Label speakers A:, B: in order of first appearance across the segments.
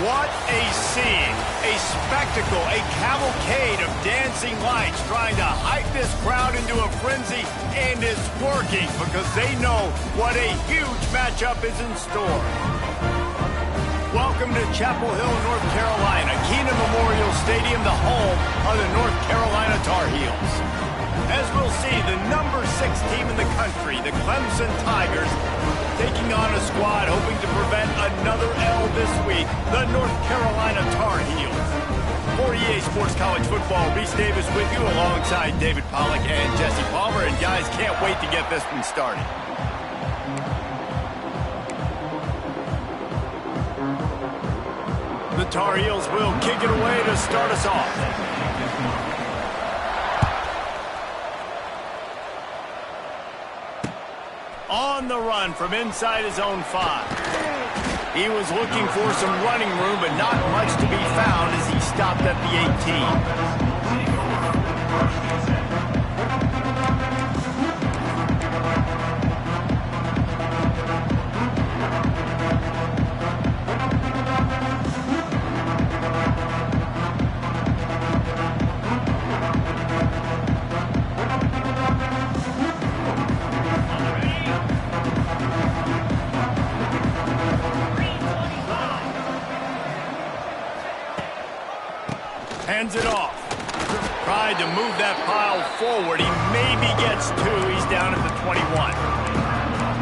A: What a scene, a spectacle, a cavalcade of dancing lights trying to hype this crowd into a frenzy, and it's working because they know what a huge matchup is in store. Welcome to Chapel Hill, North Carolina, Keenan Memorial Stadium, the home of the North Carolina Tar Heels. As we'll see, the number 6 team in the country, the Clemson Tigers, taking on a squad hoping to prevent another L this week, the North Carolina Tar Heels. For EA Sports College Football, Reese Davis with you alongside David Pollack and Jesse Palmer. And guys, can't wait to get this one started. The Tar Heels will kick it away to start us off. On the run from inside his own 5. He was looking for some running room, but not much to be found as he stopped at the 18. Hands it off. Tried to move that pile forward. He maybe gets 2. He's down at the 21.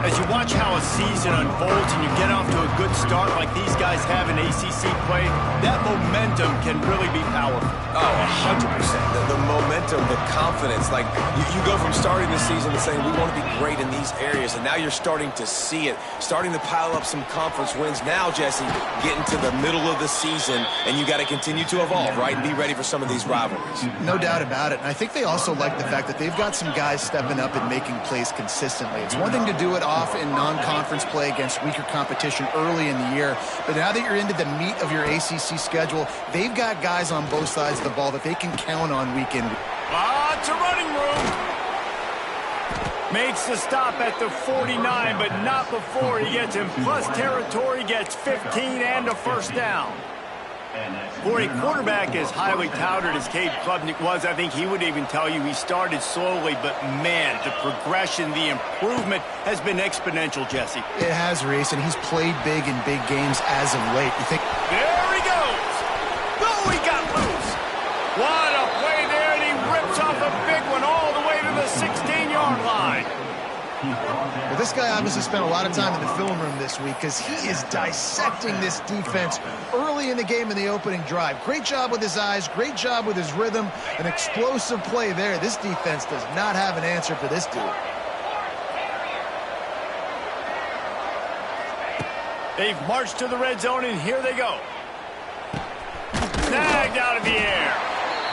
A: As you watch how a season unfolds and you get off to a good start like these guys have in ACC play, that momentum can really be powerful.
B: Oh, 100%. The momentum, the confidence. Like, you go from starting the season and saying, we want to be great in these areas, and now you're starting to see it, starting to pile up some conference wins. Now, Jesse, getting to the middle of the season, and you got to continue to evolve, right, and be ready for some of these rivalries.
C: No doubt about it. And I think they also like the fact that they've got some guys stepping up and making plays consistently. It's one thing to do it off in non-conference play against weaker competition early in the year, but now that you're into the meat of your ACC schedule, they've got guys on both sides of the ball that they can count on week in.
A: Lots of running room. Makes the stop at the 49, but not before he gets in plus territory, gets 15 and a first down. For a quarterback as highly touted as Cade Klubnik was, I think he would even tell you he started slowly, but man, the progression, the improvement has been exponential, Jesse.
C: It has, Reese, and he's played big in big games as of late. You think...
A: There he goes! Oh, he got loose! What a play there, and he rips off a big one all the way to the 16-yard line.
C: Well, this guy obviously spent a lot of time in the film room this week because he is dissecting this defense early in the game in the opening drive. Great job with his eyes, great job with his rhythm, an explosive play there. This defense does not have an answer for this dude.
A: They've marched to the red zone, and here they go. Snagged out of the air.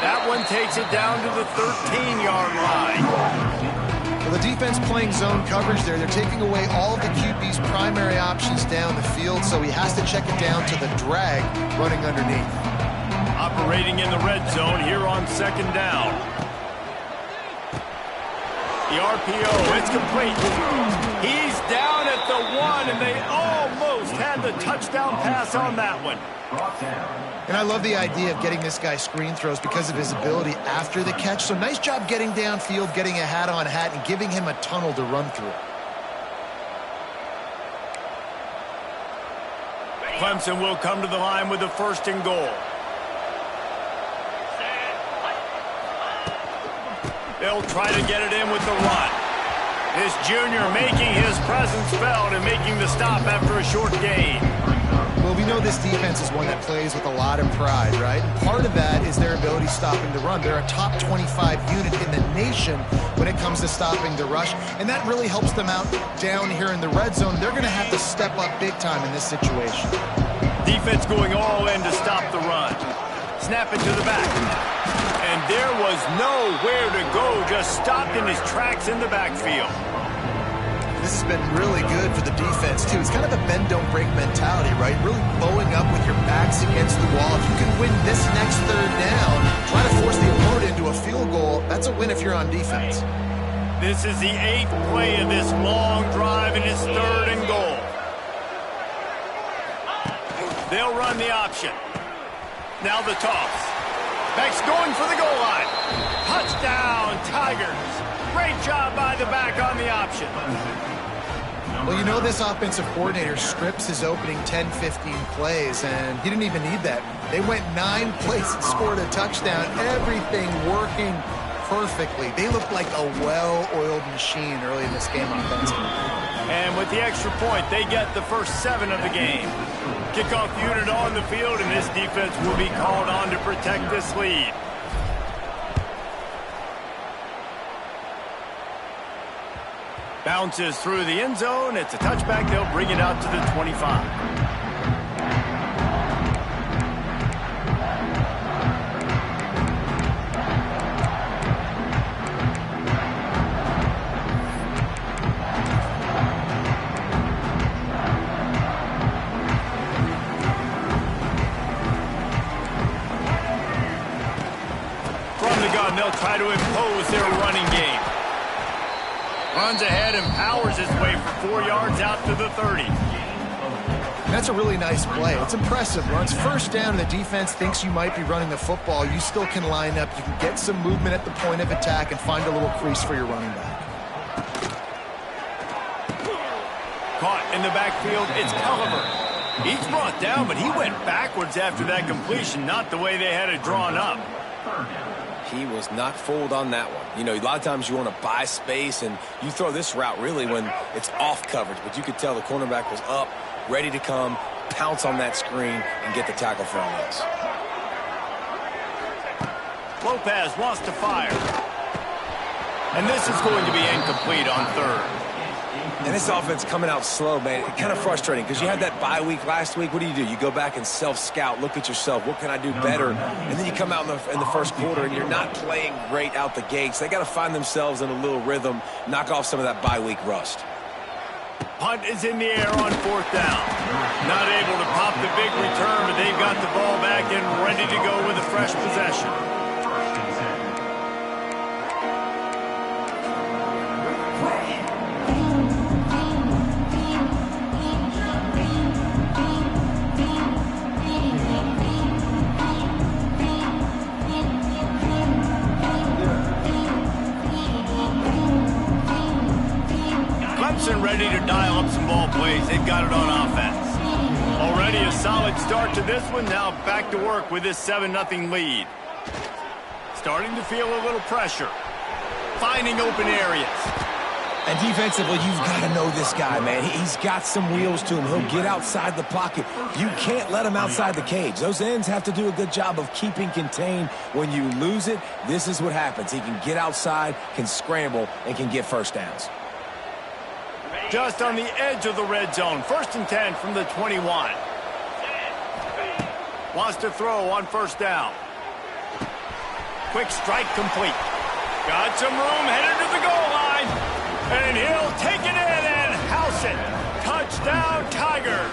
A: That one takes it down to the 13-yard line.
C: Well, the defense playing zone coverage there. They're taking away all of the QB's primary options down the field, so he has to check it down to the drag running underneath.
A: Operating in the red zone here on second down. The RPO, it's complete. He's down at the 1, and they almost had the touchdown pass on that one.
C: And I love the idea of getting this guy screen throws because of his ability after the catch. So nice job getting downfield, getting a hat-on-hat, and giving him a tunnel to run through.
A: Clemson will come to the line with the 1st and goal. They'll try to get it in with the run. This junior making his presence felt and making the stop after a short gain.
C: Well, we know this defense is one that plays with a lot of pride, right? And part of that is their ability stopping the run. They're a top 25 unit in the nation when it comes to stopping the rush, and that really helps them out down here in the red zone. They're going to have to step up big time in this situation.
A: Defense going all in to stop the run. Snap it to the back. And there was nowhere to go, just stopped in his tracks in the backfield.
C: This has been really good for the defense, too. It's kind of a bend-don't-break mentality, right? Really bowing up with your backs against the wall. If you can win this next third down, try to force the opponent into a field goal, that's a win if you're on defense.
A: This is the 8th play of this long drive, and it's 3rd and goal. They'll run the option. Now the toss. Beck's going for the goal line. Touchdown, Tigers. Great job by the back on the option.
C: Well, you know this offensive coordinator scripts his opening 10, 15 plays, and he didn't even need that. They went 9 plays and scored a touchdown. Everything working perfectly. They looked like a well-oiled machine early in this game offensively.
A: And with the extra point, they get the first 7 of the game. Kickoff unit on the field, and this defense will be called on to protect this lead. Bounces through the end zone. It's a touchback. They'll bring it out to the 25. They'll try to impose their running game. Runs ahead and powers his way for 4 yards out to the 30.
C: And that's a really nice play. It's impressive. Runs first down and the defense thinks you might be running the football. You still can line up. You can get some movement at the point of attack and find a little crease for your running back.
A: Caught in the backfield, it's Culliver. He's brought down, but he went backwards after that completion, not the way they had it drawn up.
B: He was not fooled on that one. You know, a lot of times you want to buy space, and you throw this route really when it's off coverage. But you could tell the cornerback was up, ready to come, pounce on that screen, and get the tackle for a miss.
A: Lopez wants to fire. And this is going to be incomplete on third.
B: And this offense coming out slow, man. It's kind of frustrating because you had that bye week last week. What do? You go back and self-scout, look at yourself. What can I do better? And then you come out in the first quarter and you're not playing great out the gates. They got to find themselves in a little rhythm, knock off some of that bye week rust.
A: Punt is in the air on 4th down. Not able to pop the big return, but they've got the ball back and ready to go with a fresh possession. Ready to dial up some ball plays. They've got it on offense. Already a solid start to this one. Now back to work with this 7-0 lead. Starting to feel a little pressure. Finding open areas.
B: And defensively, you've got to know this guy, man. He's got some wheels to him. He'll get outside the pocket. You can't let him outside the cage. Those ends have to do a good job of keeping contained. When you lose it, this is what happens. He can get outside, can scramble, and can get first downs.
A: Just on the edge of the red zone. 1st and 10 from the 21. Wants to throw on 1st down. Quick strike complete. Got some room, headed to the goal line. And he'll take it in and house it. Touchdown, Tigers.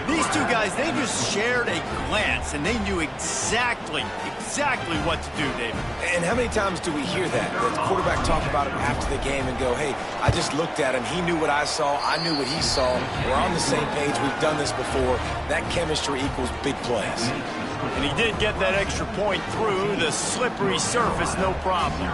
A: These two guys, they just shared a glance, and they knew exactly what to do, David.
B: And how many times do we hear that? The quarterback talk about it after the game and go, hey, I just looked at him. He knew what I saw. I knew what he saw. We're on the same page. We've done this before. That chemistry equals big plays.
A: And he did get that extra point through the slippery surface, no problem.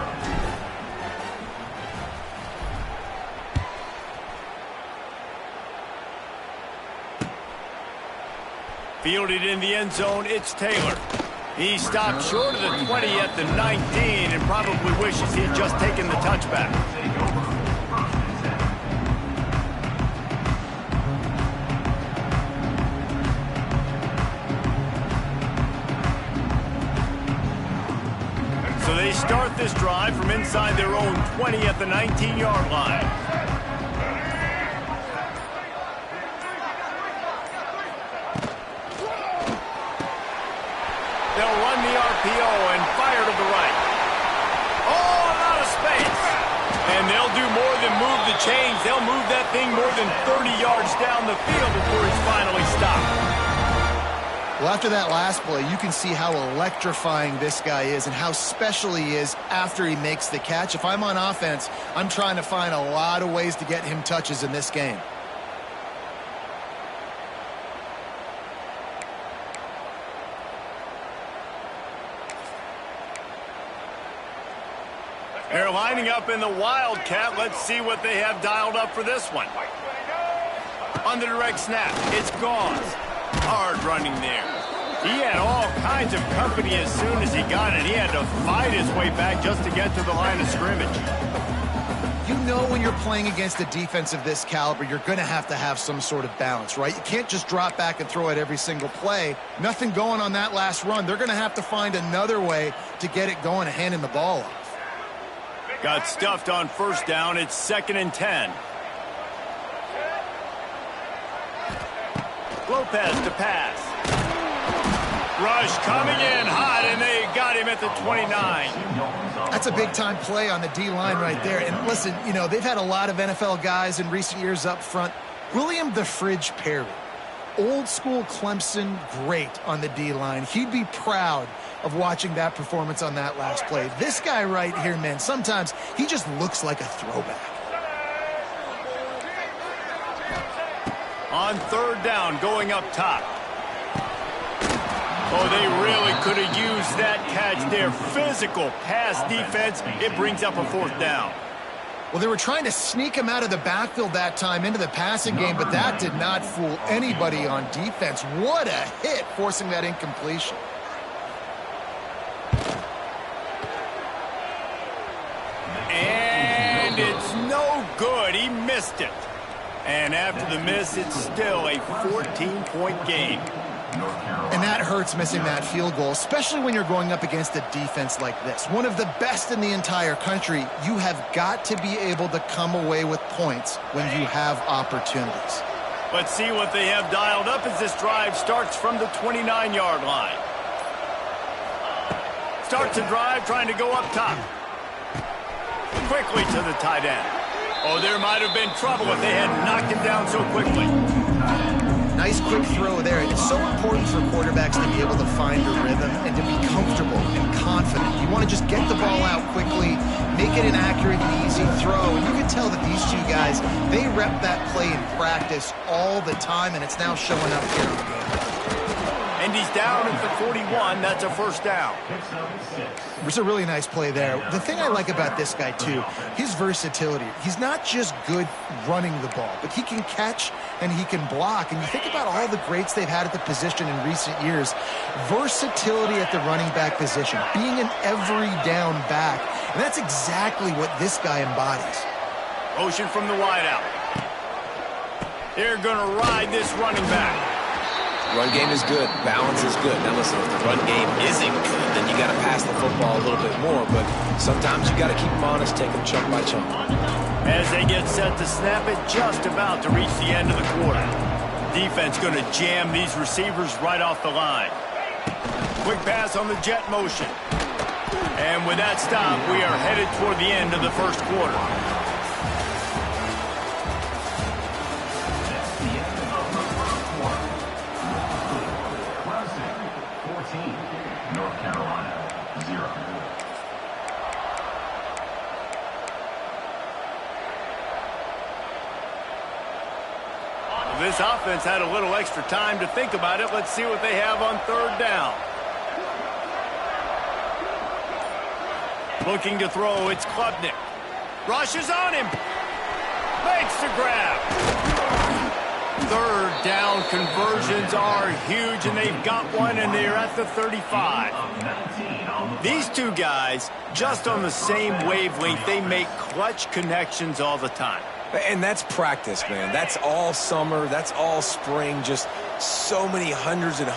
A: Fielded in the end zone, it's Taylor. He stopped short of the 20 at the 19 and probably wishes he had just taken the touchback. So they start this drive from inside their own 20 at the 19-yard line. They'll run the RPO and fire to the right. Oh, out of space. And they'll do more than move the chains. They'll move that thing more than 30 yards down the field before he's finally stopped.
C: Well, after that last play, you can see how electrifying this guy is and how special he is after he makes the catch. If I'm on offense, I'm trying to find a lot of ways to get him touches in this game.
A: Coming up in the Wildcat, let's see what they have dialed up for this one. On the direct snap, it's Gauze. Hard running there. He had all kinds of company as soon as he got it. He had to fight his way back just to get to the line of scrimmage.
C: You know when you're playing against a defense of this caliber, you're going to have some sort of balance, right? You can't just drop back and throw it every single play. Nothing going on that last run. They're going to have to find another way to get it going and handing the ball off.
A: Got stuffed on first down. It's 2nd and 10. Lopez to pass. Rush coming in hot, and they got him at the 29.
C: That's a big-time play on the D-line right there. And listen, you know, they've had a lot of NFL guys in recent years up front. William the Fridge Perry, old-school Clemson great on the D-line. He'd be proud of watching that performance on that last play. This guy right here, man, sometimes he just looks like a throwback.
A: On 3rd down, going up top. Oh, they really could have used that catch there. Physical pass defense. It brings up a 4th down.
C: Well, they were trying to sneak him out of the backfield that time into the passing game, but that did not fool anybody on defense. What a hit, forcing that incompletion.
A: And it's no good. He missed it. And after the miss, it's still a 14-point game.
C: And that hurts, missing that field goal, especially when you're going up against a defense like this. One of the best in the entire country. You have got to be able to come away with points when you have opportunities.
A: Let's see what they have dialed up as this drive starts from the 29-yard line. Starts a drive trying to go up top. Quickly to the tight end. Oh, there might have been trouble if they had knocked him down so quickly.
C: Nice quick throw there. It's so important for quarterbacks to be able to find a rhythm and to be comfortable and confident. You want to just get the ball out quickly, make it an accurate and easy throw. And you can tell that these two guys, they rep that play in practice all the time, and it's now showing up here in the game.
A: And he's down at the 41. That's a 1st down.
C: It's a really nice play there. The thing I like about this guy, too, his versatility. He's not just good running the ball, but he can catch and he can block. And you think about all the greats they've had at the position in recent years. Versatility at the running back position, being an every down back. And that's exactly what this guy embodies.
A: Motion from the wideout. They're going to ride this running back.
B: Run game is good. Balance is good. Now listen, if the run game isn't good, then you got to pass the football a little bit more. But sometimes you got to keep them honest, take them chunk by chunk.
A: As they get set to snap it, just about to reach the end of the quarter. Defense going to jam these receivers right off the line. Quick pass on the jet motion. And with that stop, we are headed toward the end of the 1st quarter. This offense had a little extra time to think about it. Let's see what they have on 3rd down. Looking to throw, it's Klubnik. Rushes on him. Makes the grab. 3rd down conversions are huge, and they've got one, and they're at the 35. These two guys, just on the same wavelength, they make clutch connections all the time.
B: And that's practice, man. That's all summer. That's all spring. Just so many hundreds and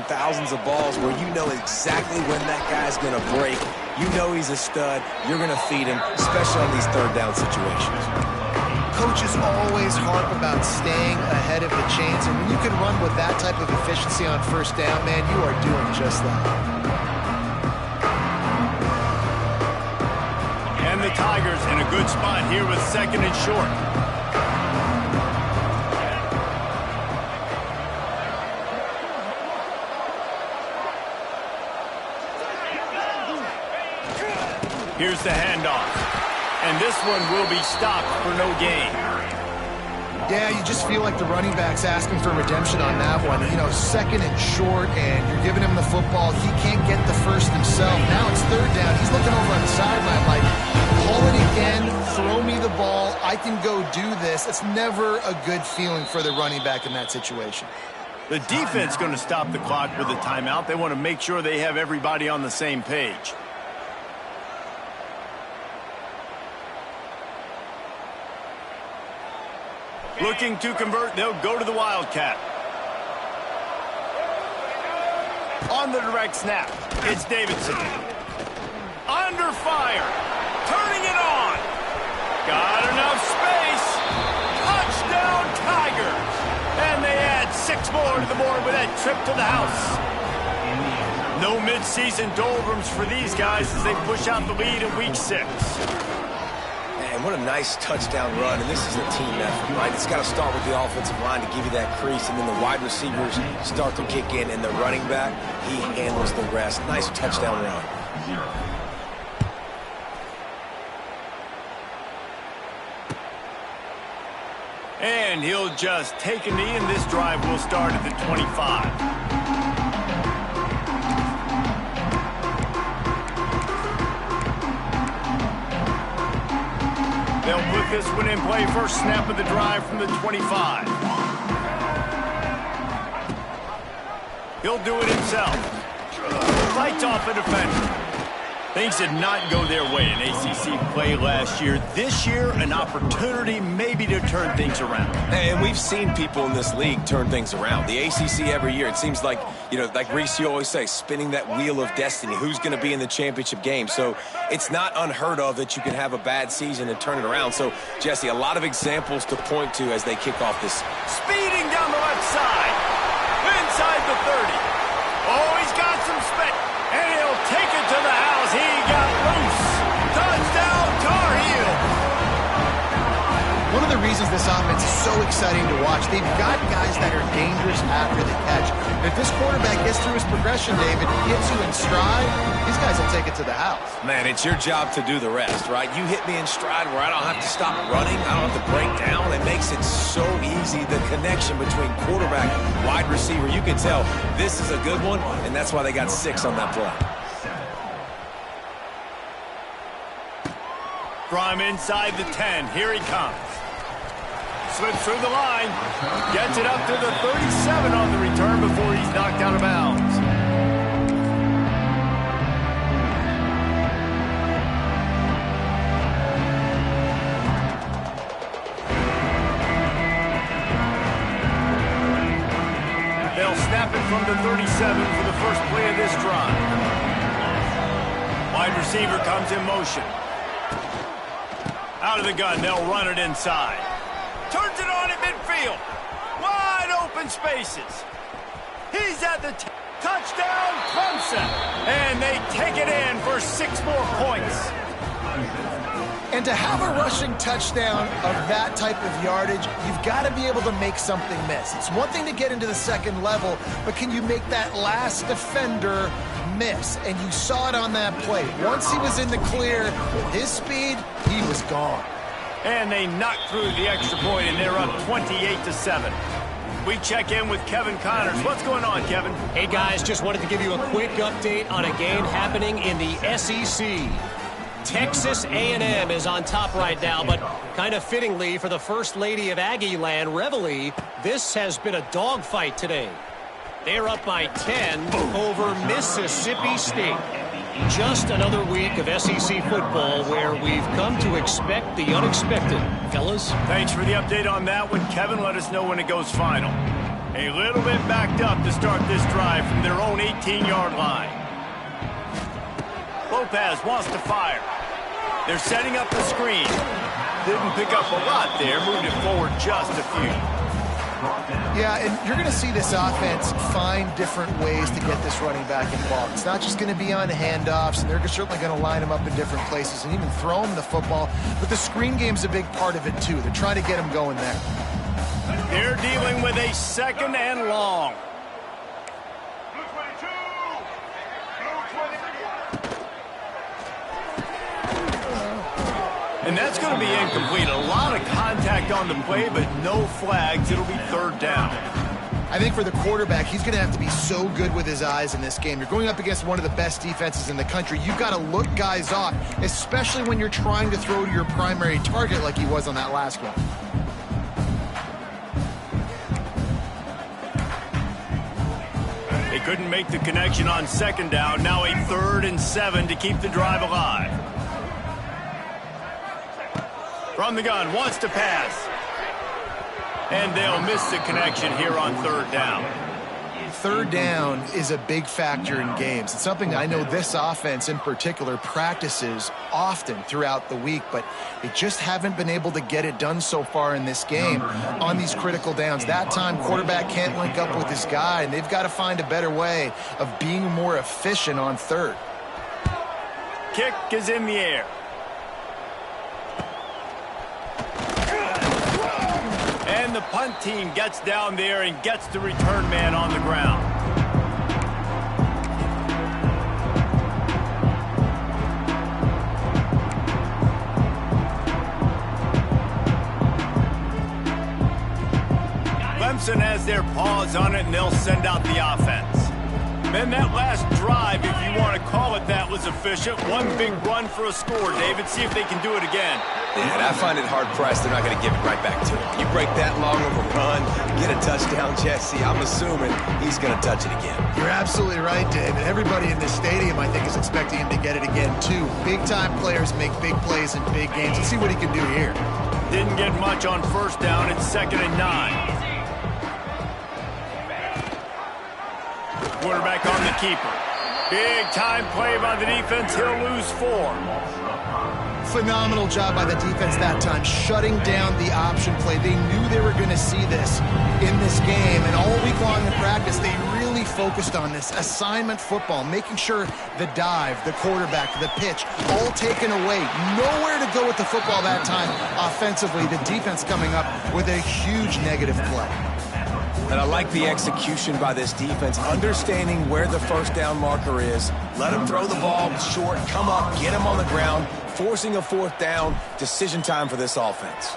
B: thousands of balls where you know exactly when that guy's going to break. You know he's a stud. You're going to feed him, especially on these 3rd down situations.
C: Coaches always harp about staying ahead of the chains, and when you can run with that type of efficiency on 1st down, man, you are doing just that.
A: And the Tigers in a good spot here with 2nd and short. Here's the handoff. And this one will be stopped for no gain.
C: Yeah, you just feel like the running back's asking for redemption on that one. You know, 2nd and short, and you're giving him the football. He can't get the first himself. Now it's 3rd down. He's looking over on the sideline like, hold it again, throw me the ball, I can go do this. It's never a good feeling for the running back in that situation.
A: The defense is going to stop the clock with a timeout. They want to make sure they have everybody on the same page. Looking to convert, they'll go to the Wildcat. On the direct snap, it's Davidson. Under fire, turning it on. Got enough space. Touchdown Tigers. And they add 6 more to the board with that trip to the house. No midseason doldrums for these guys as they push out the lead in week 6.
B: And what a nice touchdown run, and this is a team effort, right? It's got to start with the offensive line to give you that crease, and then the wide receivers start to kick in, and the running back, he handles the rest. Nice touchdown run.
A: And he'll just take a knee, and this drive will start at the 25. They'll put this one in play. First snap of the drive from the 25. He'll do it himself. Fights off a defender. Things did not go their way in ACC play last year. This year, an opportunity maybe to turn things around.
B: And we've seen people in this league turn things around. The ACC every year, it seems like, you know, like Reese, you always say, spinning that wheel of destiny. Who's going to be in the championship game? So it's not unheard of that you can have a bad season and turn it around. So, Jesse, a lot of examples to point to as they kick off this.
A: Speeding down the left side. Inside the 30. Oh, he's got some space. And he'll take it to the house. He got loose. Touchdown, Tar Heel.
C: One of the reasons this offense is so exciting to watch, they've got guys that are dangerous after the catch. And if this quarterback gets through his progression, David, gets you in stride, these guys will take it to the house.
B: Man, it's your job to do the rest, right? You hit me in stride where I don't have to stop running. I don't have to break down. It makes it so easy, the connection between quarterback and wide receiver. You can tell this is a good one, and that's why they got 6 on that play.
A: From inside the 10, here he comes. Slips through the line, gets it up to the 37 on the return before he's knocked out of bounds. They'll snap it from the 37 for the first play of this drive. Wide receiver comes in motion. Out of the gun, they'll run it inside. Turns it on at midfield. Wide open spaces. He's at the touchdown, Clemson. And they take it in for 6 more points.
C: And to have a rushing touchdown of that type of yardage, you've got to be able to make something miss. It's one thing to get into the second level, but can you make that last defender miss? And you saw it on that play. Once he was in the clear, with his speed, he was gone.
A: And they knock through the extra point, and they're up 28-7. We check in with Kevin Connors. What's going on, Kevin?
D: Hey, guys, just wanted to give you a quick update on a game happening in the SEC. Texas A&M is on top right now, but kind of fittingly for the First Lady of Aggie Land, Reveille, this has been a dogfight today. They're up by 10 over Mississippi State. Just another week of SEC football where we've come to expect the unexpected. Fellas?
A: Thanks for the update on that one, Kevin. Let us know when it goes final. A little bit backed up to start this drive from their own 18-yard line. Lopez wants to fire. They're setting up the screen. Didn't pick up a lot there. Moved it forward just a few.
C: Yeah, and you're going to see this offense find different ways to get this running back involved. It's not just going to be on handoffs, and they're certainly going to line him up in different places and even throw him the football. But the screen game's a big part of it, too. They're trying to get him going there.
A: They're dealing with a 2nd and long. And that's going to be incomplete. A lot of contact on the play, but no flags. It'll be 3rd down.
C: I think for the quarterback, he's going to have to be so good with his eyes in this game. You're going up against one of the best defenses in the country. You've got to look guys off, especially when you're trying to throw to your primary target like he was on that last one.
A: They couldn't make the connection on second down. Now a 3rd and 7 to keep the drive alive. From the gun, wants to pass. And they'll miss the connection here on 3rd down.
C: 3rd down is a big factor in games. It's something I know this offense in particular practices often throughout the week, but they just haven't been able to get it done so far in this game on these critical downs. That time, quarterback can't link up with his guy, and they've got to find a better way of being more efficient on 3rd.
A: Kick is in the air. And the punt team gets down there and gets the return man on the ground. Clemson has their paws on it, and they'll send out the offense. Then that last drive, if you want to call it that, was efficient. One big run for a score, David. See if they can do it again.
B: Yeah, and I find it hard-pressed they're not going to give it right back to him. You break that long of a run, get a touchdown, Jesse, I'm assuming he's going to touch it again.
C: You're absolutely right, David. Everybody in this stadium, I think, is expecting him to get it again, too. Big-time players make big plays in big games. Let's see what he can do here.
A: Didn't get much on 1st down. It's 2nd and 9. Quarterback on the keeper. Big time play by the defense. He'll lose 4.
C: Phenomenal job by the defense that time, shutting down the option play. They knew they were going to see this in this game, and all week long in practice, they really focused on this assignment football, making sure the dive, the quarterback, the pitch, all taken away. Nowhere to go with the football that time offensively. The defense coming up with a huge negative play.
B: And I like the execution by this defense, understanding where the 1st down marker is. Let him throw the ball short, come up, get him on the ground, forcing a 4th down. Decision time for this offense.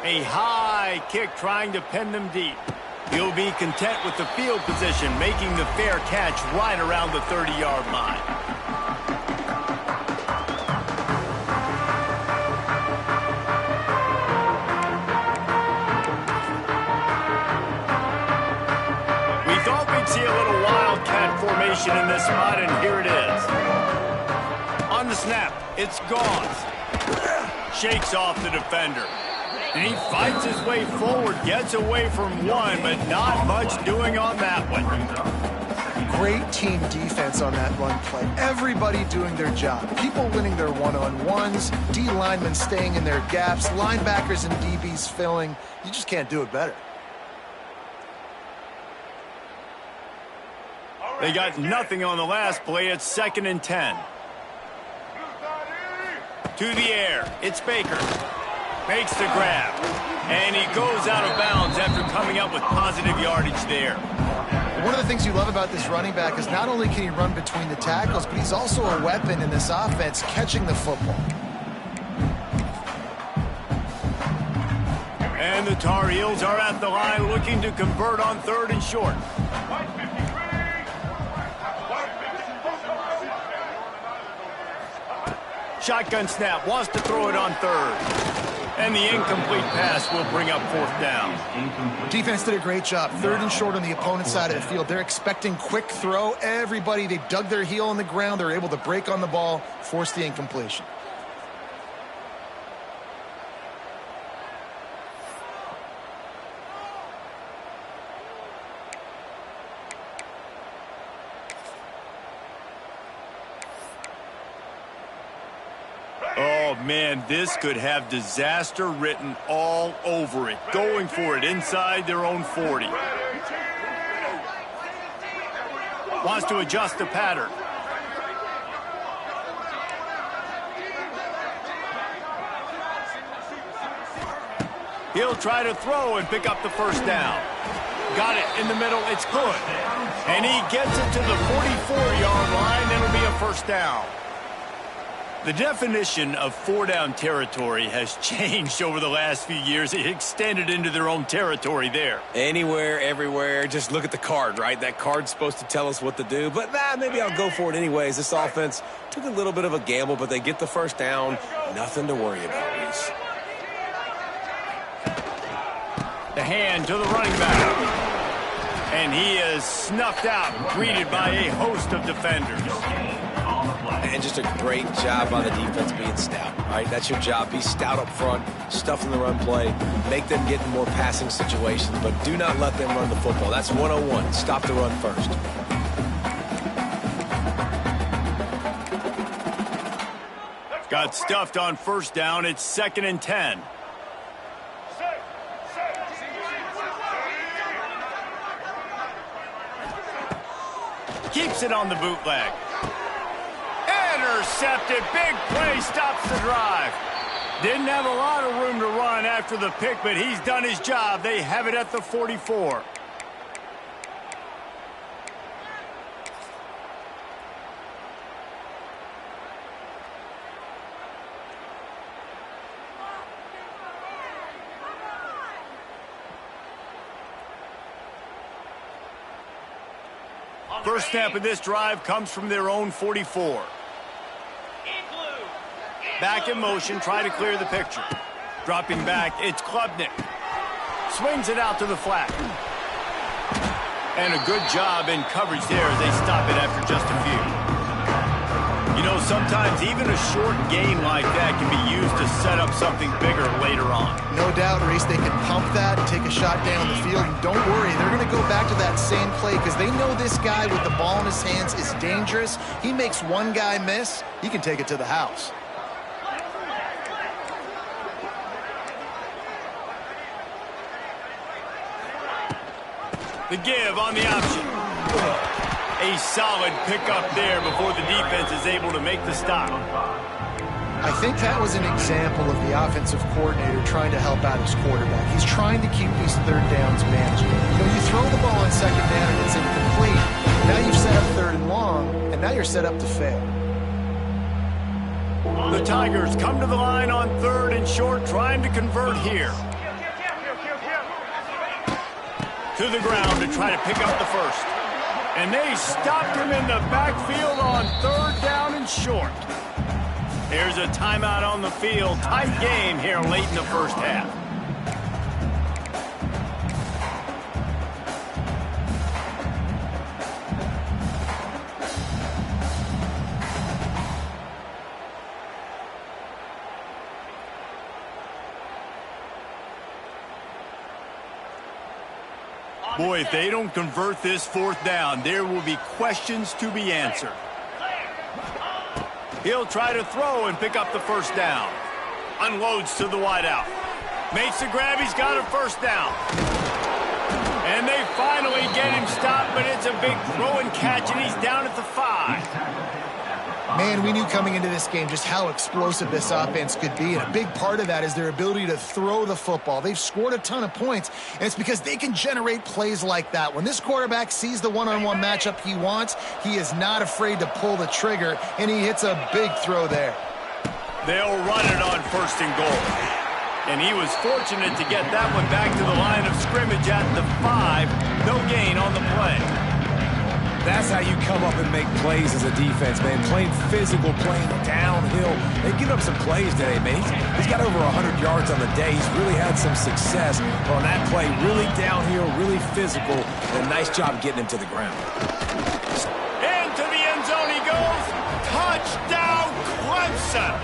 A: A high kick trying to pin them deep. He'll be content with the field position, making the fair catch right around the 30-yard line. See a little wildcat formation in this spot, and here it is. On the snap, it's Gauze. Shakes off the defender. And he fights his way forward, gets away from one, but not much doing on that one.
C: Great team defense on that run play. Everybody doing their job. People winning their one-on-ones, D linemen staying in their gaps, linebackers and DBs filling. You just can't do it better.
A: They got nothing on the last play. It's 2nd and 10. To the air. It's Baker. Makes the grab. And he goes out of bounds after coming up with positive yardage there.
C: One of the things you love about this running back is not only can he run between the tackles, but he's also a weapon in this offense, catching the football.
A: And the Tar Heels are at the line looking to convert on 3rd and short. Shotgun snap, wants to throw it on 3rd. And the incomplete pass will bring up 4th down.
C: Defense did a great job. 3rd and short on the opponent's side of the field. They're expecting quick throw. Everybody, they dug their heel on the ground. They're able to break on the ball, force the incompletion.
A: Oh, man, this could have disaster written all over it. Going for it inside their own 40. Wants to adjust the pattern. He'll try to throw and pick up the 1st down. Got it in the middle. It's good. And he gets it to the 44-yard line. It'll be a 1st down. The definition of four-down territory has changed over the last few years. It extended into their own territory there.
B: Anywhere, everywhere. Just look at the card, right? That card's supposed to tell us what to do. But, maybe I'll go for it anyways. This offense took a little bit of a gamble, but they get the first down. Nothing to worry about, Reese.
A: The hand to the running back. And he is snuffed out, greeted by a host of defenders.
B: And just a great job by the defense being stout, right? That's your job. Be stout up front, stuff in the run play, make them get in more passing situations, but do not let them run the football. That's 101. Stop the run first.
A: Got stuffed on first down. It's 2nd and 10. Keeps it on the bootleg. Intercepted. Big play stops the drive. Didn't have a lot of room to run after the pick, but he's done his job. They have it at the 44. First snap of this drive comes from their own 44. Back in motion, try to clear the picture. Dropping back, it's Klubnik. Swings it out to the flat. And a good job in coverage there as they stop it after just a few. You know, sometimes even a short game like that can be used to set up something bigger later on.
C: No doubt, Reese, they can pump that and take a shot down the field. And don't worry, they're going to go back to that same play because they know this guy with the ball in his hands is dangerous. He makes one guy miss, he can take it to the house.
A: The give on the option. A solid pickup there before the defense is able to make the stop.
C: I think that was an example of the offensive coordinator trying to help out his quarterback. He's trying to keep these third downs manageable. You know, you throw the ball on second down and it's incomplete. Now you've set up third and long, and now you're set up to fail.
A: The Tigers come to the line on 3rd and short, trying to convert here. To the ground to try to pick up the first. And they stopped him in the backfield on 3rd down and short. Here's a timeout on the field. Tight game here late in the first half. Boy, if they don't convert this 4th down, there will be questions to be answered. He'll try to throw and pick up the first down. Unloads to the wideout. Makes the grab. He's got a first down. And they finally get him stopped, but it's a big throw and catch, and he's down at the 5.
C: Man, we knew coming into this game just how explosive this offense could be, and a big part of that is their ability to throw the football. They've scored a ton of points, and it's because they can generate plays like that. When this quarterback sees the one-on-one matchup he wants, he is not afraid to pull the trigger, and he hits a big throw there.
A: They'll run it on 1st and goal. And he was fortunate to get that one back to the line of scrimmage at the 5. No gain on the play.
B: That's how you come up and make plays as a defense, man. Playing physical, playing downhill. They've given up some plays today, man. He's got over 100 yards on the day. He's really had some success on that play. Really downhill, really physical, and a nice job getting him to the ground.
A: Into the end zone he goes. Touchdown, Clemson.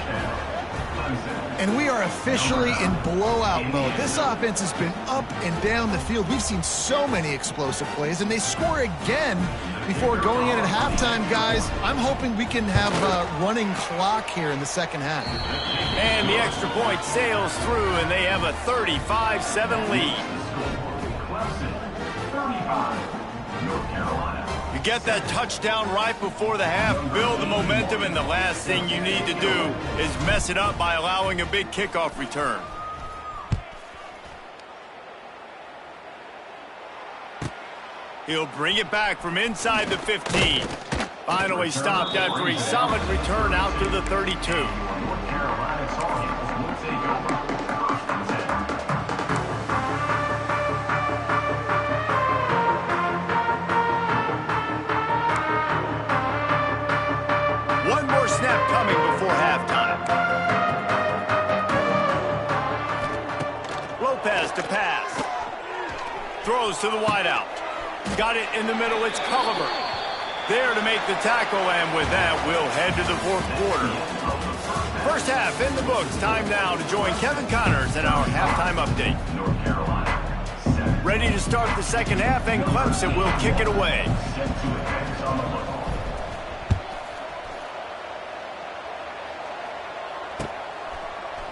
C: And we are officially in blowout mode. This offense has been up and down the field. We've seen so many explosive plays, and they score again before going in at halftime, guys. I'm hoping we can have a running clock here in the second half.
A: And the extra point sails through, and they have a 35-7 lead. North Carolina. You get that touchdown right before the half, build the momentum, and the last thing you need to do is mess it up by allowing a big kickoff return. He'll bring it back from inside the 15. Finally stopped after a solid return out to the 32. One more snap coming before halftime. Lopez to pass. Throws to the wideout. Got it in the middle. It's Culliver. There to make the tackle, and with that, we'll head to the fourth quarter. First half in the books. Time now to join Kevin Connors in our halftime update. Ready to start the second half, and Clemson will kick it away.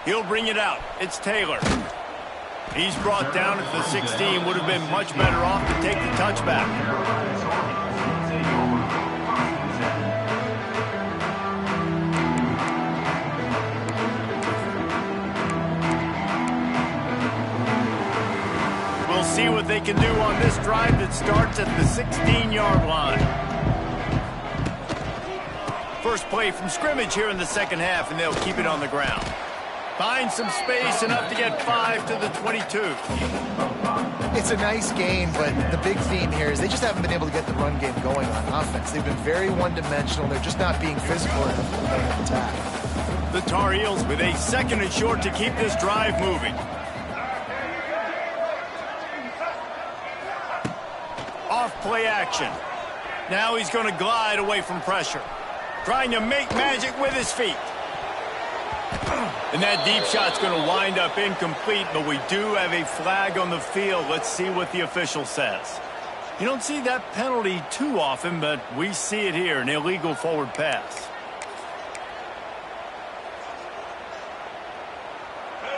A: He'll bring it out. It's Taylor. He's brought down at the 16. Would have been much better off to take the touchback. We'll see what they can do on this drive that starts at the 16-yard line. First play from scrimmage here in the second half, and they'll keep it on the ground. Find some space, enough to get 5 to the 22.
C: It's a nice game, but the big theme here is they just haven't been able to get the run game going on offense. They've been very one-dimensional. They're just not being physical enough to play an attack.
A: The Tar Heels with a second and short to keep this drive moving. Off play action. Now he's going to glide away from pressure. Trying to make magic with his feet. And that deep shot's going to wind up incomplete, but we do have a flag on the field. Let's see what the official says. You don't see that penalty too often, but we see it here, an illegal forward pass.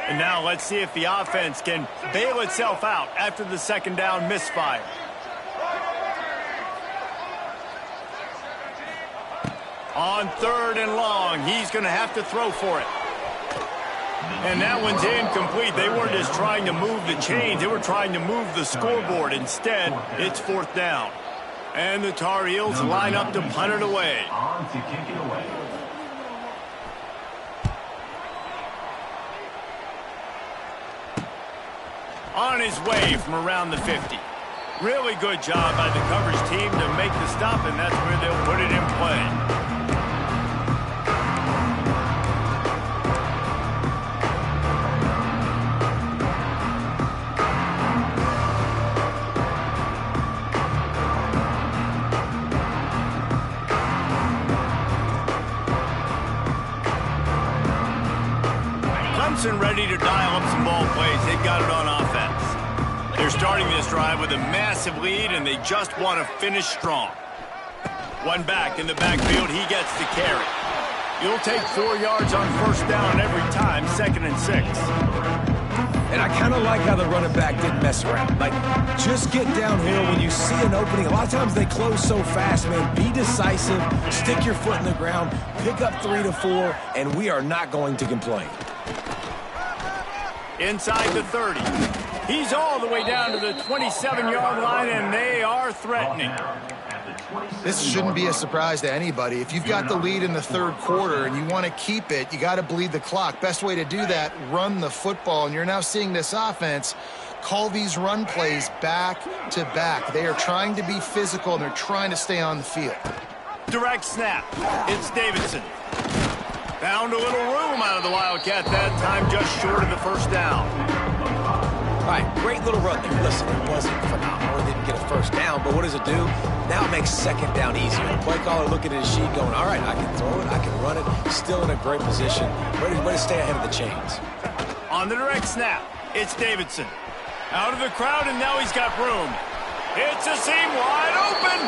A: And now let's see if the offense can bail itself out after the second down misfire. On third and long, he's going to have to throw for it. And that one's incomplete. They weren't just trying to move the chains. They were trying to move the scoreboard. Instead, it's fourth down. And the Tar Heels line up to punt it away. On his way from around the 50. Really good job by the coverage team to make the stop, and that's where they'll put it in play. Ready to dial up some ball plays. They've got it on offense. They're starting this drive with a massive lead, and they just want to finish strong. One back in the backfield. He gets the carry. You'll take 4 yards on first down every time, 2nd and 6.
B: And I kind of like how the running back didn't mess around. Like, just get downhill when you see an opening. A lot of times they close so fast, man. Be decisive, stick your foot in the ground, pick up 3 to 4, and we are not going to complain.
A: Inside the 30. He's all the way down to the 27-yard line, and they are threatening.
C: This shouldn't be a surprise to anybody. If you've got the lead in the third quarter and you want to keep it, you got to bleed the clock. Best way to do that, run the football. And you're now seeing this offense call these run plays back to back. They are trying to be physical, and they're trying to stay on the field.
A: Direct snap. It's Davidson. Found a little room out of the Wildcat that time, just short of the first down.
B: All right, great little run there. Listen, it wasn't phenomenal. It didn't get a first down, but what does it do? Now it makes second down easier. The play caller looking at his sheet going, all right, I can throw it, I can run it. Still in a great position. Ready to stay ahead of the chains.
A: On the direct snap, it's Davidson. Out of the crowd, and now he's got room. It's a seam wide open,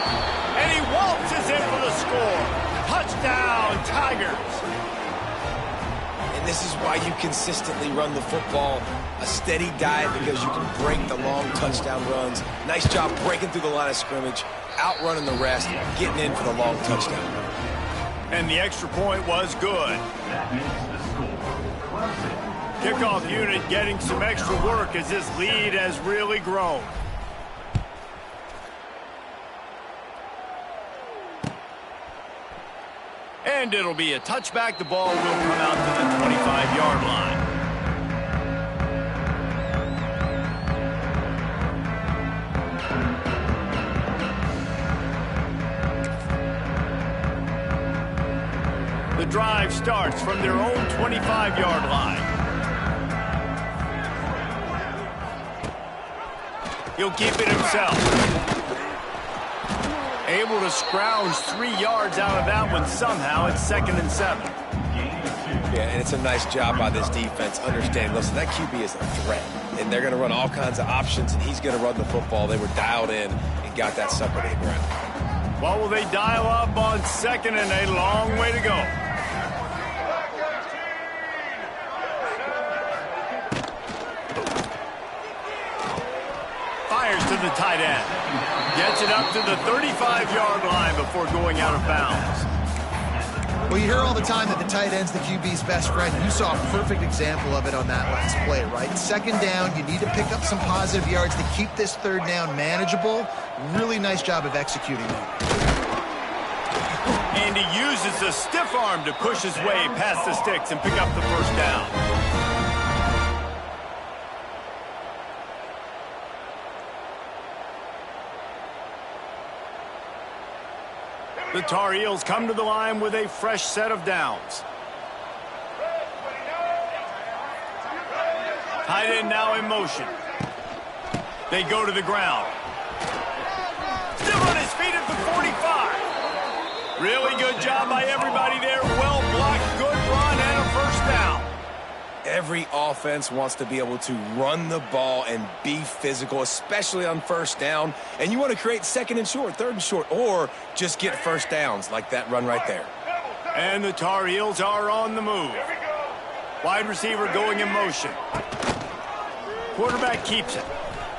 A: and he waltzes in for the score. Touchdown, Tigers.
B: And this is why you consistently run the football. A steady diet because you can break the long touchdown runs. Nice job breaking through the line of scrimmage, outrunning the rest, getting in for the long touchdown.
A: And the extra point was good. Kickoff unit getting some extra work as this lead has really grown. And it'll be a touchback. The ball will come out to the 25-yard line. The drive starts from their own 25-yard line. He'll keep it himself. Able to scrounge 3 yards out of that one somehow. It's 2nd and 7.
B: Yeah, and it's a nice job by this defense. Understand, listen, that QB is a threat, and they're going to run all kinds of options, and he's going to run the football. They were dialed in and got that sucker to the ground.
A: What will they dial up on 2nd and a long way to go? Fires to the tight end. Gets it up to the 35-yard line before going out of bounds.
C: Well, you hear all the time that the tight end's the QB's best friend. You saw a perfect example of it on that last play, right? 2nd down, you need to pick up some positive yards to keep this 3rd down manageable. Really nice job of executing that.
A: And he uses a stiff arm to push his way past the sticks and pick up the 1st down. The Tar Heels come to the line with a fresh set of downs. Tight end now in motion. They go to the ground. Still on his feet at the 45. Really good job by everybody there. Well blocked, good run, and a 1st down.
B: Every offense wants to be able to run the ball and be physical, especially on 1st down. And you want to create 2nd and short, 3rd and short, or just get 1st downs like that run right there.
A: And the Tar Heels are on the move. Wide receiver going in motion. Quarterback keeps it.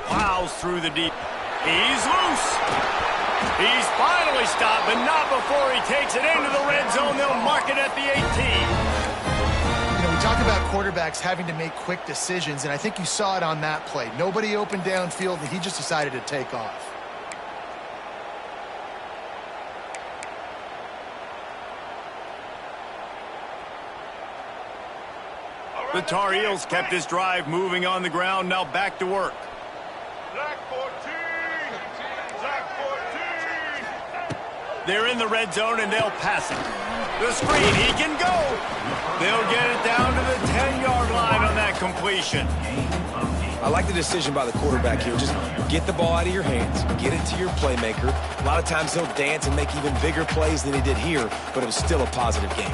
A: Plows through the deep. He's loose. He's finally stopped, but not before he takes it into the red zone. They'll mark it at the 18.
C: We talk about quarterbacks having to make quick decisions, and I think you saw it on that play. Nobody open downfield, and he just decided to take off.
A: The Tar Heels kept this drive moving on the ground, now back to work. They're in the red zone, and they'll pass it. The screen, he can go. They'll get it down to the 10-yard line on that completion.
B: I like the decision by the quarterback here. Just get the ball out of your hands, get it to your playmaker. A lot of times he'll dance and make even bigger plays than he did here, but it was still a positive game.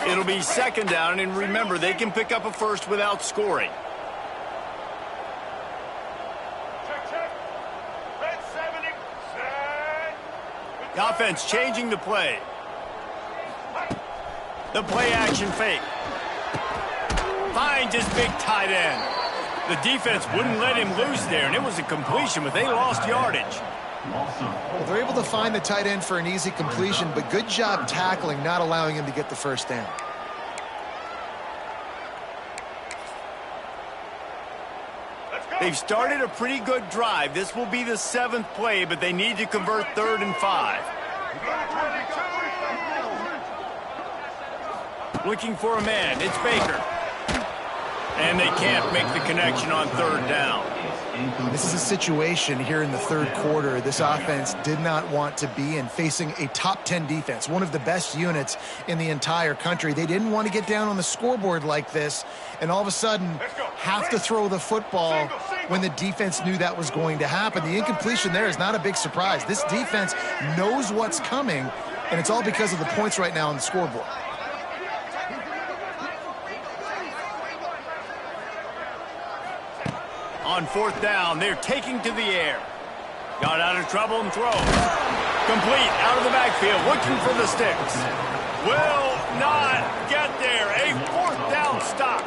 A: It'll be 2nd down, and remember, they can pick up a 1st without scoring. The offense changing the play. The play action fake. Finds his big tight end. The defense wouldn't let him loose there, and it was a completion, but they lost yardage.
C: Well, they're able to find the tight end for an easy completion, but good job tackling, not allowing him to get the 1st down.
A: They've started a pretty good drive. This will be the 7th play, but they need to convert 3rd and 5. Looking for a man. It's Baker. And they can't make the connection on 3rd down.
C: This is a situation here in the 3rd quarter this offense did not want to be in, facing a top 10 defense, one of the best units in the entire country. They didn't want to get down on the scoreboard like this and all of a sudden have to throw the football when the defense knew that was going to happen. The incompletion there is not a big surprise. This defense knows what's coming, and it's all because of the points right now on the scoreboard.
A: On 4th down, they're taking to the air. Got out of trouble and throws. Complete out of the backfield, looking for the sticks. Will not get there. A 4th down stop.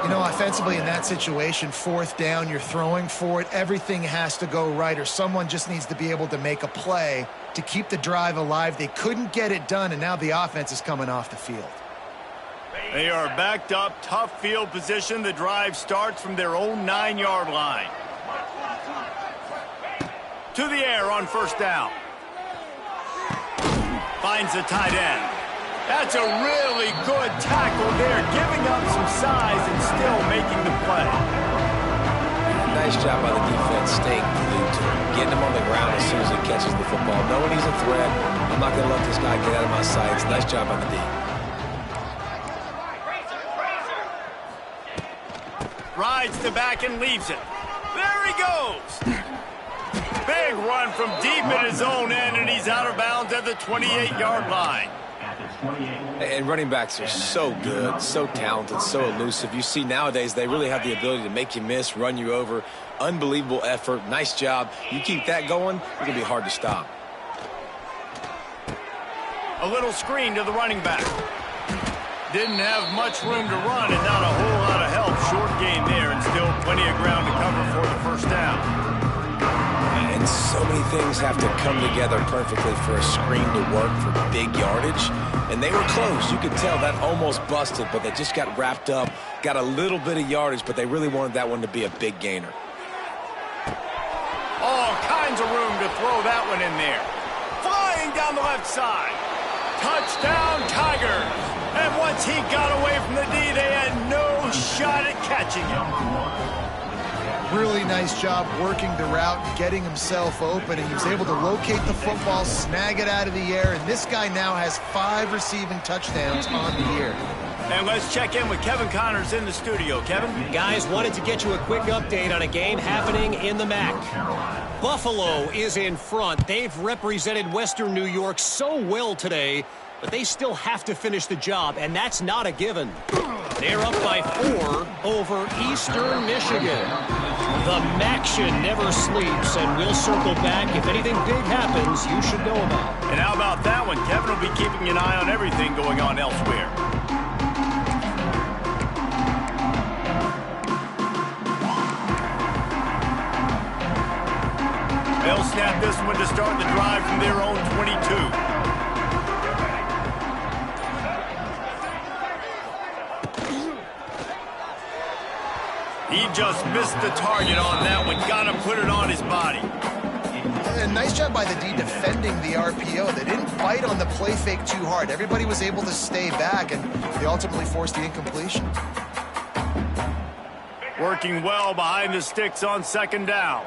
C: You know, offensively in that situation, 4th down, you're throwing for it. Everything has to go right, or someone just needs to be able to make a play to keep the drive alive. They couldn't get it done, and now the offense is coming off the field.
A: They are backed up, tough field position. The drive starts from their own 9-yard line. To the air on 1st down. Finds the tight end. That's a really good tackle there, giving up some size and still making the play.
B: Nice job by the defense staying glued to him, getting him on the ground as soon as he catches the football, knowing he's a threat. I'm not going to let this guy get out of my sights. Nice job by the D.
A: Rides the back and leaves it. There he goes. Big run from deep in his own end, and he's out of bounds at the 28-yard line.
B: And running backs are so good, so talented, so elusive. You see nowadays they really have the ability to make you miss, run you over. Unbelievable effort. Nice job. You keep that going, it's going to be hard to stop.
A: A little screen to the running back. Didn't have much room to run and not a whole lot of help. Short gain there and still plenty of ground to cover for the first down.
B: And so many things have to come together perfectly for a screen to work for big yardage. And they were close. You could tell that almost busted, but they just got wrapped up, got a little bit of yardage, but they really wanted that one to be a big gainer.
A: All kinds of room to throw that one in there. Flying down the left side. Touchdown, Tigers. And once he got away from the D, they had no shot at catching him.
C: Really nice job working the route, getting himself open, and he was able to locate the football, snag it out of the air, and this guy now has 5 receiving touchdowns on the year.
A: And let's check in with Kevin Connors in the studio. Kevin?
D: Guys, wanted to get you a quick update on a game happening in the MAC. Buffalo is in front. They've represented Western New York so well today, but they still have to finish the job, and that's not a given. They're up by 4 over Eastern Michigan. The MACtion never sleeps, and we'll circle back. If anything big happens, you should know about it.
A: And how about that one? Kevin will be keeping an eye on everything going on elsewhere. They'll snap this one to start the drive from their own 22. He just missed the target on that one. Got to put it on his body.
C: And nice job by the D defending the RPO. They didn't fight on the play fake too hard. Everybody was able to stay back, and they ultimately forced the incompletion.
A: Working well behind the sticks on second down.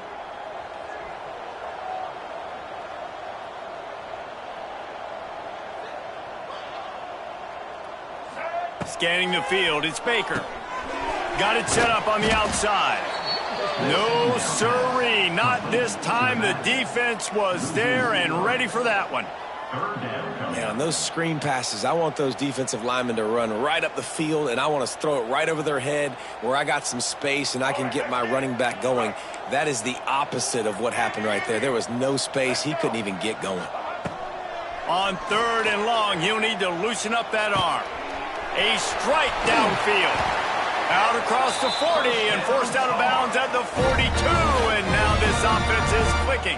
A: Scanning the field, it's Baker. Got it set up on the outside. No siree, not this time. The defense was there and ready for that one.
B: Yeah, on those screen passes, I want those defensive linemen to run right up the field, and I want to throw it right over their head where I got some space and I can get my running back going. That is the opposite of what happened right there. There was no space. He couldn't even get going.
A: On 3rd and long, he'll need to loosen up that arm. A strike downfield. Out across the 40 and forced out of bounds at the 42. And now this offense is clicking.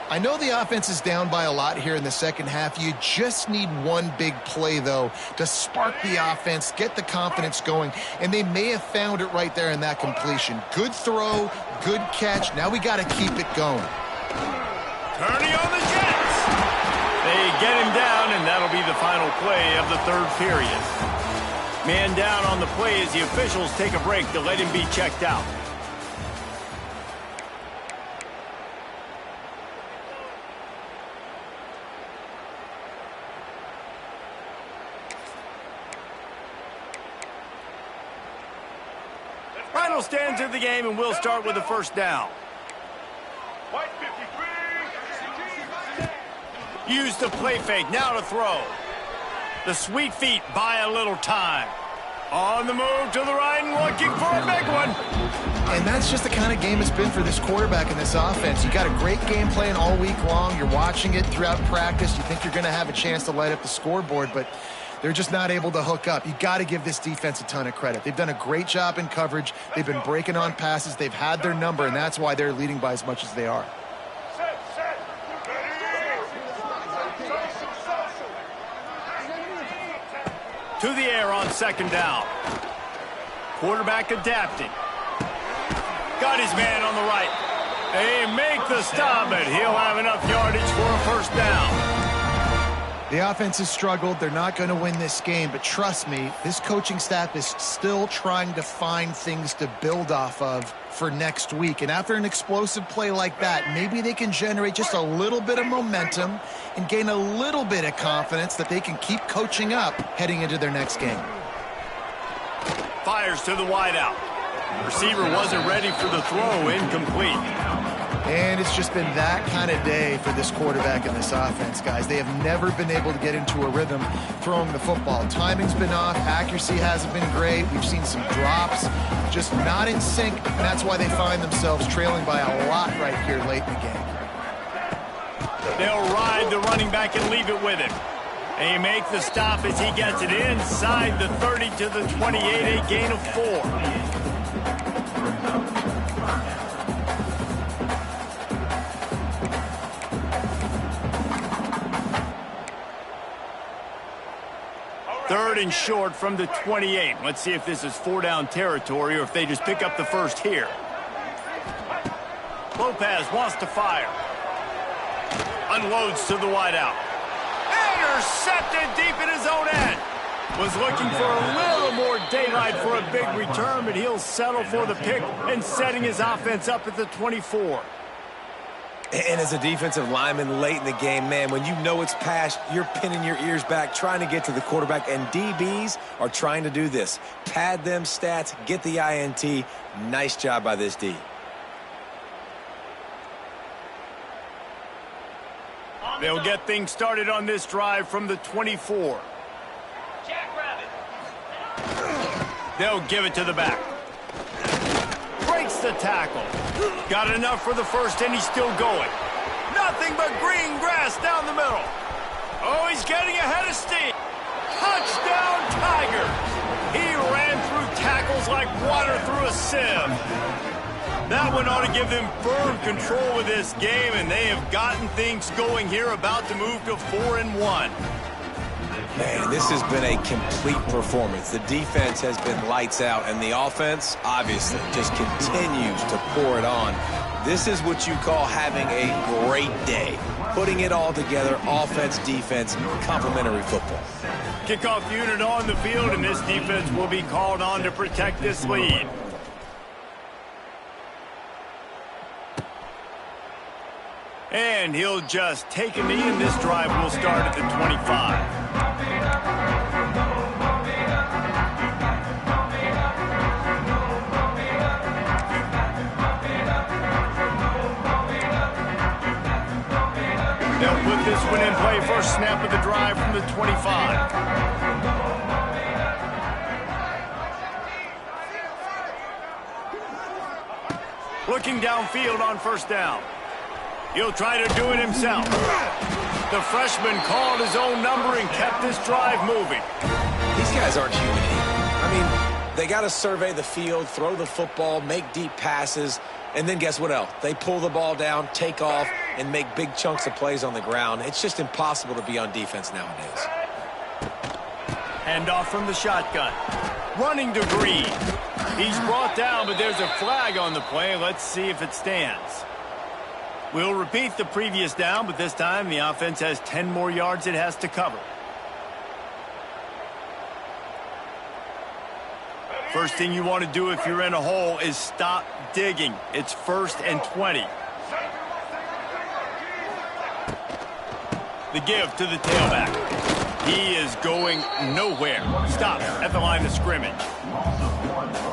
C: I know the offense is down by a lot here in the second half. You just need one big play, though, to spark the offense, get the confidence going, and they may have found it right there in that completion. Good throw, good catch. Now we got to keep it going.
A: Turning on the Jets. They get him down, and that'll be the final play of the 3rd period. Man down on the play as the officials take a break to let him be checked out. Final stands of the game, and we'll start with the first down. Use the play fake, now to throw. The sweet feet buy a little time. On the move to the right and looking for a big one.
C: And that's just the kind of game it's been for this quarterback and this offense. You got a great game plan all week long. You're watching it throughout practice. You think you're going to have a chance to light up the scoreboard, but they're just not able to hook up. You got to give this defense a ton of credit. They've done a great job in coverage. They've been breaking on passes. They've had their number, and that's why they're leading by as much as they are.
A: To the air on second down. Quarterback adapting. Got his man on the right. They make the stop, but he'll have enough yardage for a first down.
C: The offense has struggled. They're not going to win this game, but trust me, this coaching staff is still trying to find things to build off of for next week. And after an explosive play like that, maybe they can generate just a little bit of momentum and gain a little bit of confidence that they can keep coaching up heading into their next game.
A: Fires to the wideout. Receiver wasn't ready for the throw, incomplete.
C: And it's just been that kind of day for this quarterback and this offense, guys. They have never been able to get into a rhythm throwing the football. Timing's been off. Accuracy hasn't been great. We've seen some drops, just not in sync, and that's why they find themselves trailing by a lot right here late in the game.
A: They'll ride the running back and leave it with him. They make the stop as he gets it inside the 30 to the 28, a gain of 4. Third and short from the 28. Let's see if this is 4-down territory or if they just pick up the first here. Lopez wants to fire. Unloads to the wideout. Intercepted deep in his own end. Was looking for a little more daylight for a big return, but he'll settle for the pick and setting his offense up at the 24.
B: And as a defensive lineman late in the game, man, when you know it's pass, you're pinning your ears back, trying to get to the quarterback, and DBs are trying to do this. Pad them stats, get the INT. Nice job by this D.
A: They'll get things started on this drive from the 24. They'll give it to the back. Breaks the tackle. Got enough for the first, and he's still going. Nothing but green grass down the middle. Oh, he's getting ahead of steam. Touchdown, Tigers. He ran through tackles like water through a sieve. That one ought to give them firm control of this game, and they have gotten things going here, about to move to 4-1.
B: Man, this has been a complete performance. The defense has been lights out, and the offense, obviously, just continues to pour it on. This is what you call having a great day. Putting it all together, offense, defense, complementary football.
A: Kickoff unit on the field, and this defense will be called on to protect this lead. And he'll just take a knee, and this drive will start at the 25. They'll put this one in play. First snap of the drive from the 25. Looking downfield on first down. He'll try to do it himself. The freshman called his own number and kept this drive moving.
B: These guys aren't human. I mean, they got to survey the field, throw the football, make deep passes, and then guess what else? They pull the ball down, take off, and make big chunks of plays on the ground. It's just impossible to be on defense nowadays.
A: Handoff from the shotgun. Running to Green. He's brought down, but there's a flag on the play. Let's see if it stands. We'll repeat the previous down, but this time the offense has 10 more yards it has to cover. First thing you want to do if you're in a hole is stop digging. It's 1st and 20. The give to the tailback. He is going nowhere. Stop at the line of scrimmage.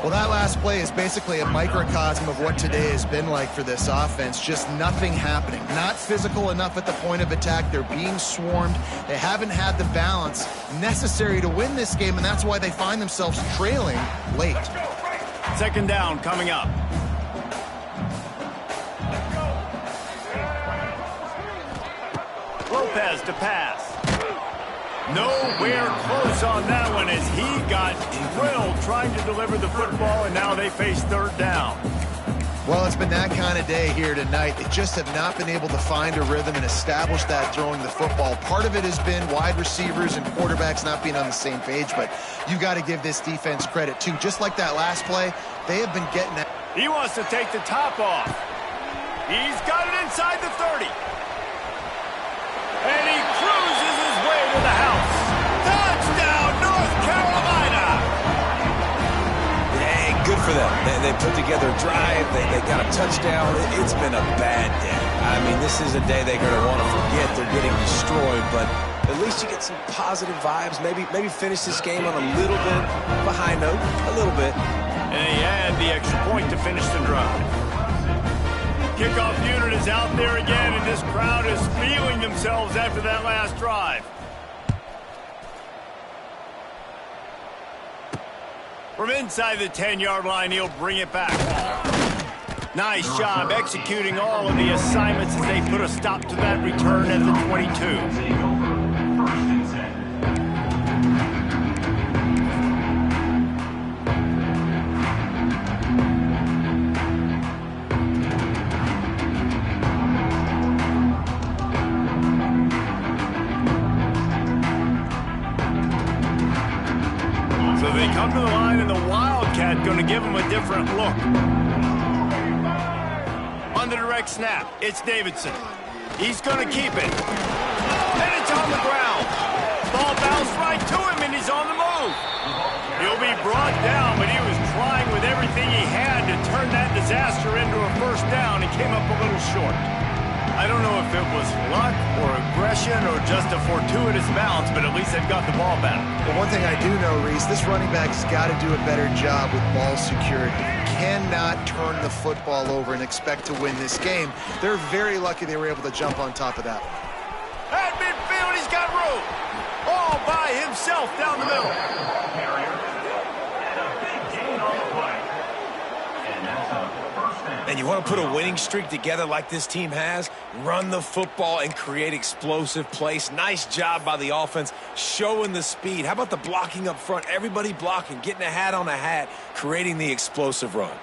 C: Well, that last play is basically a microcosm of what today has been like for this offense. Just nothing happening. Not physical enough at the point of attack. They're being swarmed. They haven't had the balance necessary to win this game, and that's why they find themselves trailing late.
A: Second down coming up. Lopez to pass. Nowhere close on that one as he got drilled trying to deliver the football, and now they face third down.
C: Well, it's been that kind of day here tonight. They just have not been able to find a rhythm and establish that throwing the football. Part of it has been wide receivers and quarterbacks not being on the same page, but you got to give this defense credit too. Just like that last play, they have been getting that.
A: He wants to take the top off. He's got it inside the 30. And he cruises his way to to the house. Touchdown, North Carolina!
B: Hey, good for them. They put together a drive. They got a touchdown. It's been a bad day. I mean, this is a day they're going to want to forget. They're getting destroyed, but at least you get some positive vibes. Maybe finish this game on a little bit of a high note, a little bit.
A: And he had the extra point to finish the drive. Kickoff unit is out there again, and this crowd is feeling themselves after that last drive. From inside the 10-yard line, he'll bring it back. Nice job executing all of the assignments as they put a stop to that return at the 22. So they come to the line, and the Wildcat going to give them a different look. On the direct snap, it's Davidson. He's going to keep it. And it's on the ground. Ball bounced right to him, and he's on the move. He'll be brought down, but he was trying with everything he had to turn that disaster into a first down and came up a little short. I don't know if it was luck or aggression or just a fortuitous bounce, but at least they've got the ball back.
C: Well, one thing I do know, Reese, this running back's got to do a better job with ball security. Cannot turn the football over and expect to win this game. They're very lucky they were able to jump on top of that one.
A: At midfield, he's got room. All by himself down the middle.
B: And you want to put a winning streak together like this team has? Run the football and create explosive plays. Nice job by the offense, showing the speed. How about the blocking up front? Everybody blocking, getting a hat on a hat, creating the explosive run.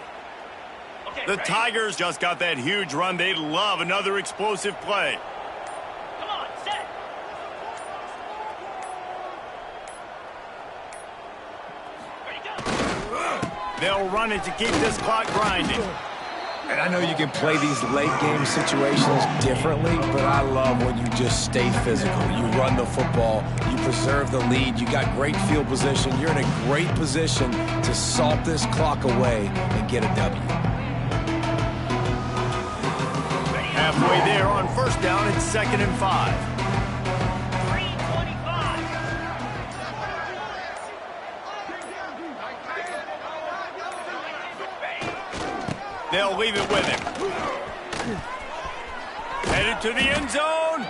A: The Tigers just got that huge run. They love another explosive play.
E: Come on, set.
A: They'll run it to keep this clock grinding.
B: And I know you can play these late-game situations differently, but I love when you just stay physical. You run the football, you preserve the lead, you got great field position, you're in a great position to salt this clock away and get a W.
A: Halfway there on first down, it's 2nd and 5.
E: 3:25.
A: They'll leave it with him. Headed to the end zone.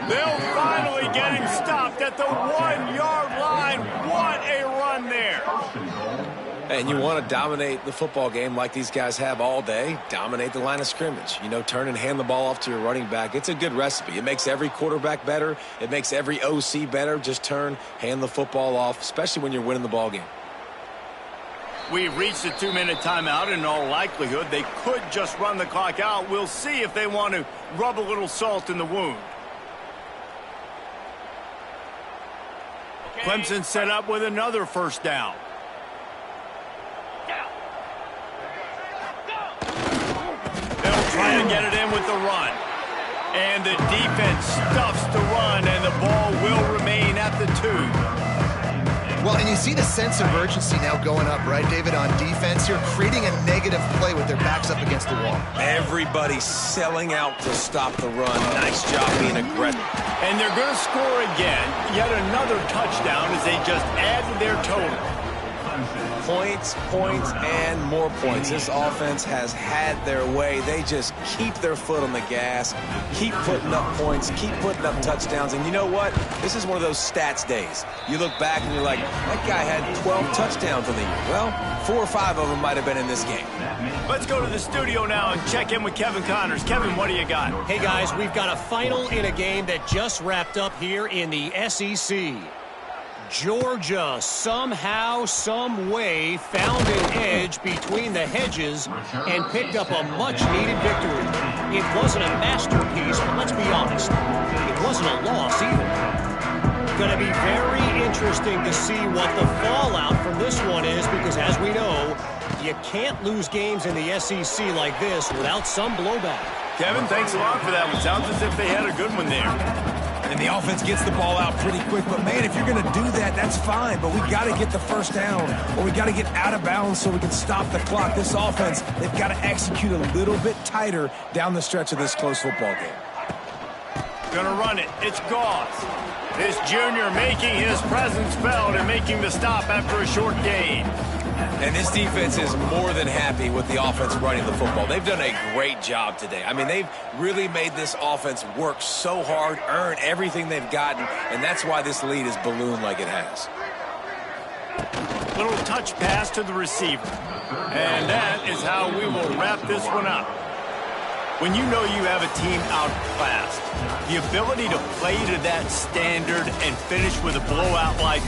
A: They'll finally get him stopped at the 1-yard line. What a run there.
B: And you want to dominate the football game like these guys have all day. Dominate the line of scrimmage. You know, turn and hand the ball off to your running back. It's a good recipe. It makes every quarterback better. It makes every OC better. Just turn, hand the football off, especially when you're winning the ball game.
A: We've reached a 2-minute timeout. In all likelihood, they could just run the clock out. We'll see if they want to rub a little salt in the wound. Clemson set up with another first down. They'll try to get it in with the run. And the defense stuffs the run, and the ball will remain at the 2.
C: Well, and you see the sense of urgency now going up, right, David, on defense here, creating a negative play with their backs up against the wall.
B: Everybody's selling out to stop the run. Nice job being aggressive.
A: And they're going to score again. Yet another touchdown as they just add to their total.
B: Points, points, and more points. This offense has had their way. They just keep their foot on the gas, keep putting up points, keep putting up touchdowns. And you know what? This is one of those stats days. You look back and you're like, that guy had 12 touchdowns in the year. Well, 4 or 5 of them might have been in this game.
A: Let's go to the studio now and check in with Kevin Connors. Kevin, what do you got?
D: Hey, guys, we've got a final in a game that just wrapped up here in the SEC. Georgia somehow, some way found an edge between the hedges and picked up a much-needed victory. It wasn't a masterpiece, but let's be honest, it wasn't a loss either. Going to be very interesting to see what the fallout from this one is because, as we know, you can't lose games in the SEC like this without some blowback.
A: Kevin, thanks a lot for that one. Sounds as if they had a good one there.
B: And the offense gets the ball out pretty quick. But, man, if you're going to do that, that's fine. But we got to get the first down, or we got to get out of bounds so we can stop the clock. This offense, they've got to execute a little bit tighter down the stretch of this close football game.
A: Gonna run it. It's Gauze. This junior making his presence felt and making the stop after a short gain.
B: And this defense is more than happy with the offense running the football. They've done a great job today. I mean, they've really made this offense work so hard, earn everything they've gotten, and that's why this lead is ballooned like it has.
A: Little touch pass to the receiver. And that is how we will wrap this one up. When you know you have a team outclassed, the ability to play to that standard and finish with a blowout like